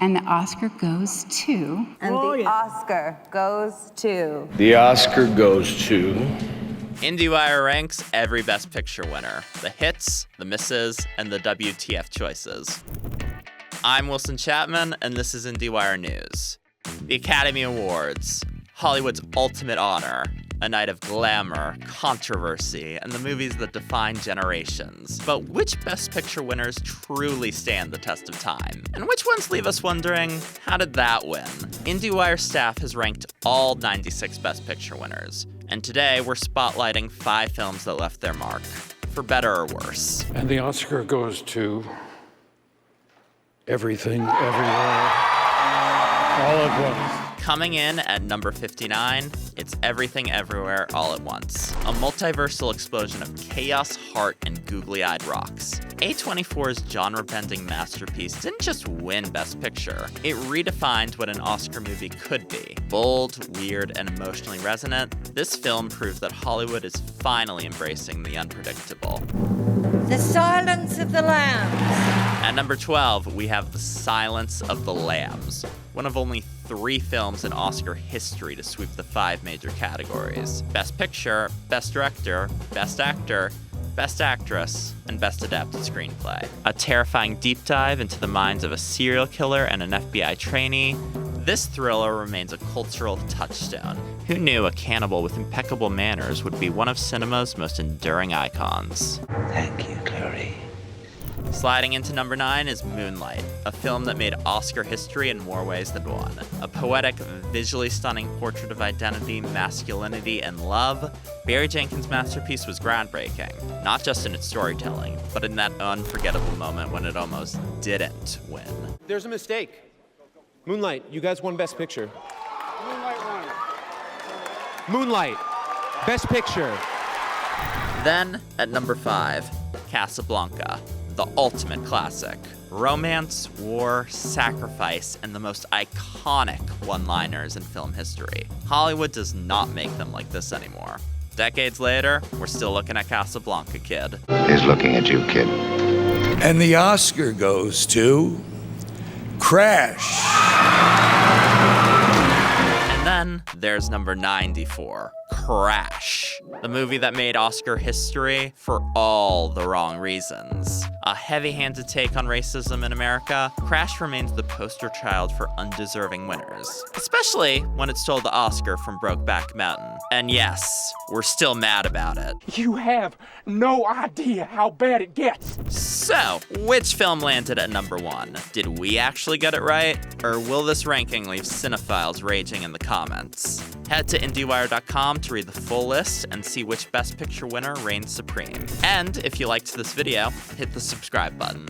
And the Oscar goes to... And the Oscar goes to... The Oscar goes to... IndieWire ranks every Best Picture winner, the hits, the misses, and the WTF choices. I'm Wilson Chapman, and this is IndieWire News. The Academy Awards, Hollywood's ultimate honor, a night of glamour, controversy, and the movies that define generations. But which Best Picture winners truly stand the test of time? And which ones leave us wondering, how did that win? IndieWire staff has ranked all 96 Best Picture winners. And today, we're spotlighting 5 films that left their mark, for better or worse. And the Oscar goes to Everything, Everywhere, All at Once. Coming in at number 59, it's Everything Everywhere All at Once, a multiversal explosion of chaos, heart, and googly-eyed rocks. A24's genre-bending masterpiece didn't just win Best Picture, it redefined what an Oscar movie could be. Bold, weird, and emotionally resonant, this film proved that Hollywood is finally embracing the unpredictable. The Silence of the Lambs. At number 12, we have The Silence of the Lambs, one of only 3 films in Oscar history to sweep the 5 major categories: Best Picture, Best Director, Best Actor, Best Actress, and Best Adapted Screenplay. A terrifying deep dive into the minds of a serial killer and an FBI trainee, this thriller remains a cultural touchstone. Who knew a cannibal with impeccable manners would be one of cinema's most enduring icons? Thank you, Clary. Sliding into number 9 is Moonlight, a film that made Oscar history in more ways than one. A poetic, visually stunning portrait of identity, masculinity, and love, Barry Jenkins' masterpiece was groundbreaking, not just in its storytelling, but in that unforgettable moment when it almost didn't win. There's a mistake. Moonlight, you guys won Best Picture. Moonlight won. Moonlight, Best Picture. Then, at number 5, Casablanca, the ultimate classic. Romance, war, sacrifice, and the most iconic one-liners in film history. Hollywood does not make them like this anymore. Decades later, we're still looking at Casablanca, kid. He's looking at you, kid. And the Oscar goes to Crash. And then there's number 94, Crash, the movie that made Oscar history for all the wrong reasons. A heavy-handed take on racism in America, Crash remains the poster child for undeserving winners, especially when it stole the Oscar from Brokeback Mountain. And yes, we're still mad about it. You have no idea how bad it gets. So, which film landed at number 1? Did we actually get it right? Or will this ranking leave cinephiles raging in the comments? Head to IndieWire.com to read the full list and see which Best Picture winner reigns supreme. And if you liked this video, hit the subscribe button.